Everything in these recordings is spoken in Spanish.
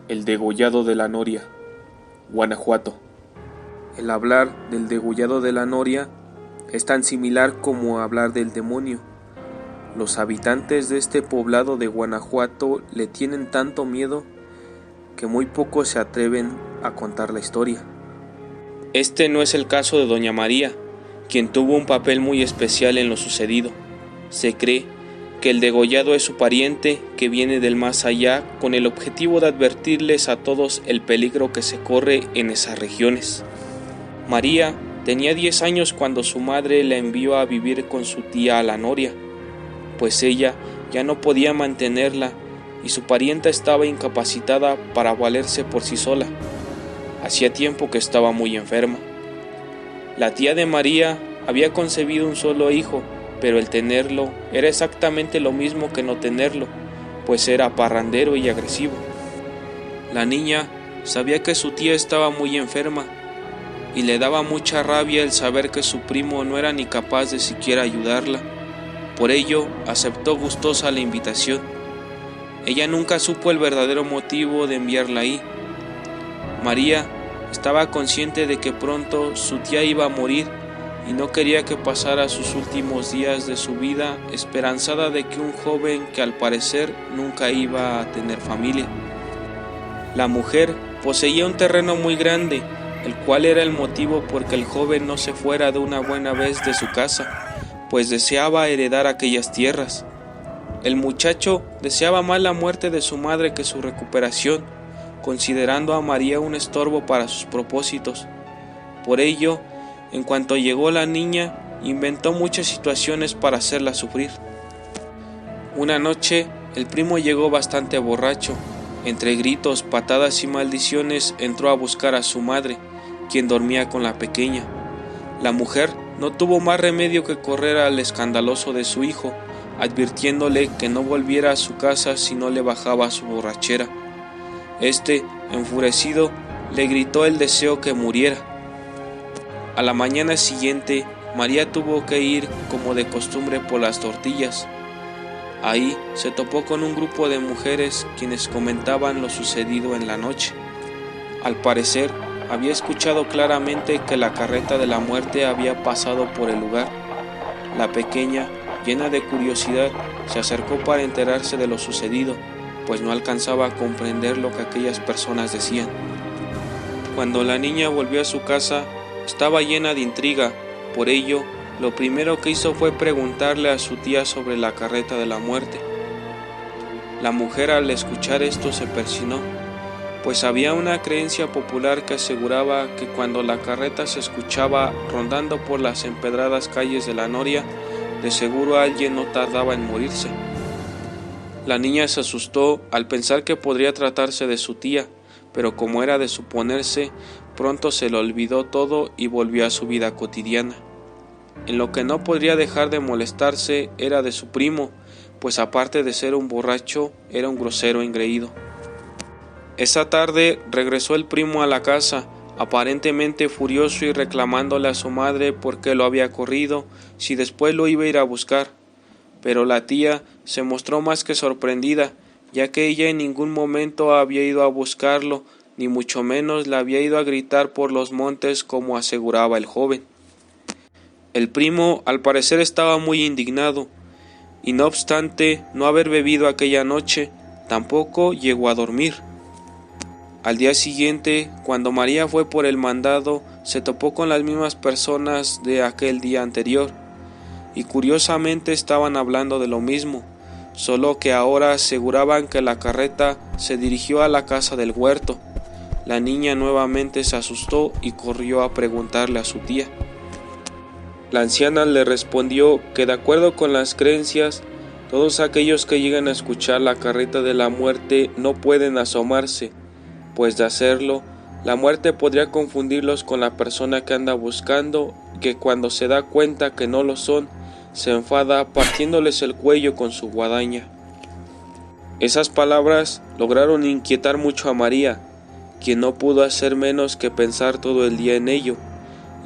El degollado de la Noria, Guanajuato. El hablar del degollado de la Noria es tan similar como hablar del demonio. Los habitantes de este poblado de Guanajuato le tienen tanto miedo que muy pocos se atreven a contar la historia. Este no es el caso de doña María, quien tuvo un papel muy especial en lo sucedido. Se cree que el degollado es su pariente que viene del más allá con el objetivo de advertirles a todos el peligro que se corre en esas regiones. María tenía 10 años cuando su madre la envió a vivir con su tía a la Noria, pues ella ya no podía mantenerla y su parienta estaba incapacitada para valerse por sí sola. Hacía tiempo que estaba muy enferma. La tía de María había concebido un solo hijo, pero el tenerlo era exactamente lo mismo que no tenerlo, pues era parrandero y agresivo. La niña sabía que su tía estaba muy enferma y le daba mucha rabia el saber que su primo no era ni capaz de siquiera ayudarla. Por ello, aceptó gustosa la invitación. Ella nunca supo el verdadero motivo de enviarla ahí. María estaba consciente de que pronto su tía iba a morir y no quería que pasara sus últimos días de su vida esperanzada de que un joven que al parecer nunca iba a tener familia. La mujer poseía un terreno muy grande, el cual era el motivo por que el joven no se fuera de una buena vez de su casa, pues deseaba heredar aquellas tierras. El muchacho deseaba más la muerte de su madre que su recuperación, considerando a María un estorbo para sus propósitos. Por ello, en cuanto llegó la niña, inventó muchas situaciones para hacerla sufrir. Una noche, el primo llegó bastante borracho. Entre gritos, patadas y maldiciones, entró a buscar a su madre, quien dormía con la pequeña. La mujer no tuvo más remedio que correr al escandaloso de su hijo, advirtiéndole que no volviera a su casa si no le bajaba su borrachera. Este, enfurecido, le gritó el deseo que muriera. A la mañana siguiente, María tuvo que ir, como de costumbre, por las tortillas. Ahí se topó con un grupo de mujeres quienes comentaban lo sucedido en la noche. Al parecer, había escuchado claramente que la carreta de la muerte había pasado por el lugar. La pequeña, llena de curiosidad, se acercó para enterarse de lo sucedido, pues no alcanzaba a comprender lo que aquellas personas decían. Cuando la niña volvió a su casa, estaba llena de intriga. Por ello, lo primero que hizo fue preguntarle a su tía sobre la carreta de la muerte. La mujer, al escuchar esto, se persinó, pues había una creencia popular que aseguraba que cuando la carreta se escuchaba rondando por las empedradas calles de la Noria, de seguro alguien no tardaba en morirse. La niña se asustó al pensar que podría tratarse de su tía, pero como era de suponerse, pronto se le olvidó todo y volvió a su vida cotidiana. En lo que no podría dejar de molestarse era de su primo, pues aparte de ser un borracho, era un grosero engreído. Esa tarde regresó el primo a la casa, aparentemente furioso y reclamándole a su madre por qué lo había corrido, si después lo iba a ir a buscar. Pero la tía se mostró más que sorprendida, ya que ella en ningún momento había ido a buscarlo, ni mucho menos le había ido a gritar por los montes como aseguraba el joven. El primo al parecer estaba muy indignado, y no obstante no haber bebido aquella noche, tampoco llegó a dormir. Al día siguiente, cuando María fue por el mandado, se topó con las mismas personas de aquel día anterior, y curiosamente estaban hablando de lo mismo, solo que ahora aseguraban que la carreta se dirigió a la casa del huerto. La niña nuevamente se asustó y corrió a preguntarle a su tía. La anciana le respondió que de acuerdo con las creencias, todos aquellos que llegan a escuchar la carreta de la muerte no pueden asomarse, pues de hacerlo, la muerte podría confundirlos con la persona que anda buscando, que cuando se da cuenta que no lo son, se enfada partiéndoles el cuello con su guadaña. Esas palabras lograron inquietar mucho a María, quien no pudo hacer menos que pensar todo el día en ello,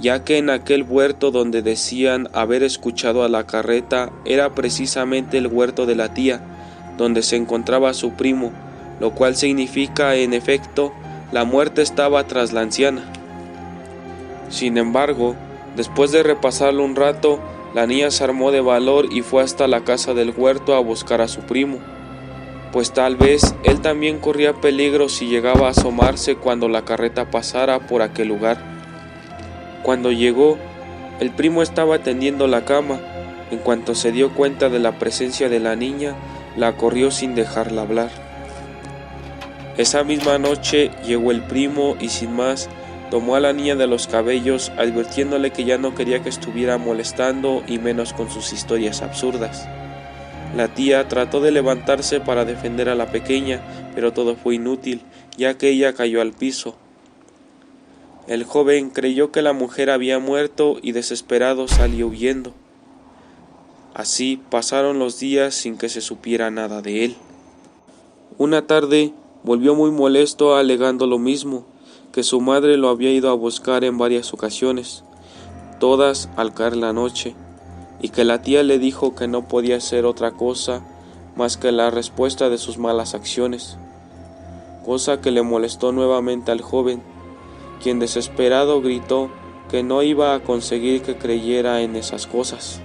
ya que en aquel huerto donde decían haber escuchado a la carreta era precisamente el huerto de la tía, donde se encontraba su primo, lo cual significa, en efecto, la muerte estaba tras la anciana. Sin embargo, después de repasarlo un rato, la niña se armó de valor y fue hasta la casa del huerto a buscar a su primo, pues tal vez él también corría peligro si llegaba a asomarse cuando la carreta pasara por aquel lugar. Cuando llegó, el primo estaba tendiendo la cama. En cuanto se dio cuenta de la presencia de la niña, la corrió sin dejarla hablar. Esa misma noche llegó el primo y sin más tomó a la niña de los cabellos, advirtiéndole que ya no quería que estuviera molestando y menos con sus historias absurdas. La tía trató de levantarse para defender a la pequeña, pero todo fue inútil, ya que ella cayó al piso. El joven creyó que la mujer había muerto y desesperado salió huyendo. Así pasaron los días sin que se supiera nada de él. Una tarde volvió muy molesto alegando lo mismo, que su madre lo había ido a buscar en varias ocasiones, todas al caer la noche, y que la tía le dijo que no podía ser otra cosa más que la respuesta de sus malas acciones, cosa que le molestó nuevamente al joven, quien desesperado gritó que no iba a conseguir que creyera en esas cosas.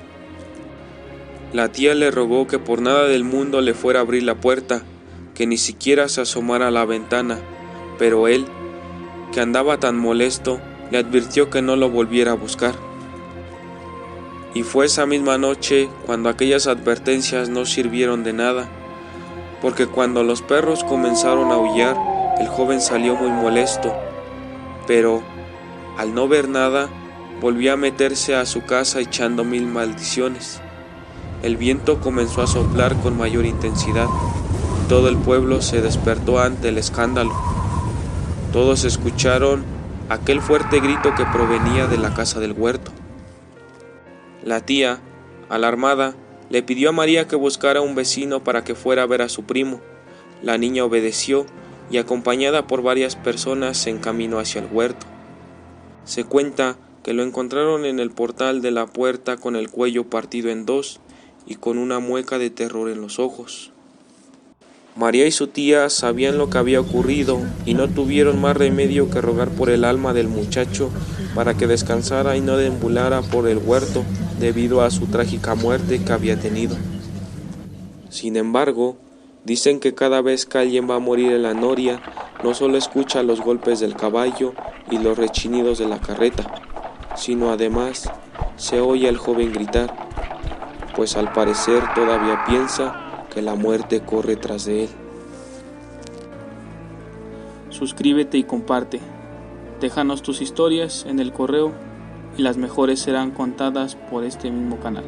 La tía le rogó que por nada del mundo le fuera a abrir la puerta, que ni siquiera se asomara a la ventana, pero él, que andaba tan molesto, le advirtió que no lo volviera a buscar. Y fue esa misma noche cuando aquellas advertencias no sirvieron de nada, porque cuando los perros comenzaron a aullar, el joven salió muy molesto, pero, al no ver nada, volvió a meterse a su casa echando 1000 maldiciones. El viento comenzó a soplar con mayor intensidad, y todo el pueblo se despertó ante el escándalo. Todos escucharon aquel fuerte grito que provenía de la casa del huerto. La tía, alarmada, le pidió a María que buscara a un vecino para que fuera a ver a su primo. La niña obedeció y, acompañada por varias personas, se encaminó hacia el huerto. Se cuenta que lo encontraron en el portal de la puerta con el cuello partido en dos y con una mueca de terror en los ojos. María y su tía sabían lo que había ocurrido y no tuvieron más remedio que rogar por el alma del muchacho para que descansara y no deambulara por el huerto debido a su trágica muerte que había tenido. Sin embargo, dicen que cada vez que alguien va a morir en la noria, no solo escucha los golpes del caballo y los rechinidos de la carreta, sino además se oye al joven gritar, pues al parecer todavía piensa que la muerte corre tras de él. Suscríbete y comparte. Déjanos tus historias en el correo y las mejores serán contadas por este mismo canal.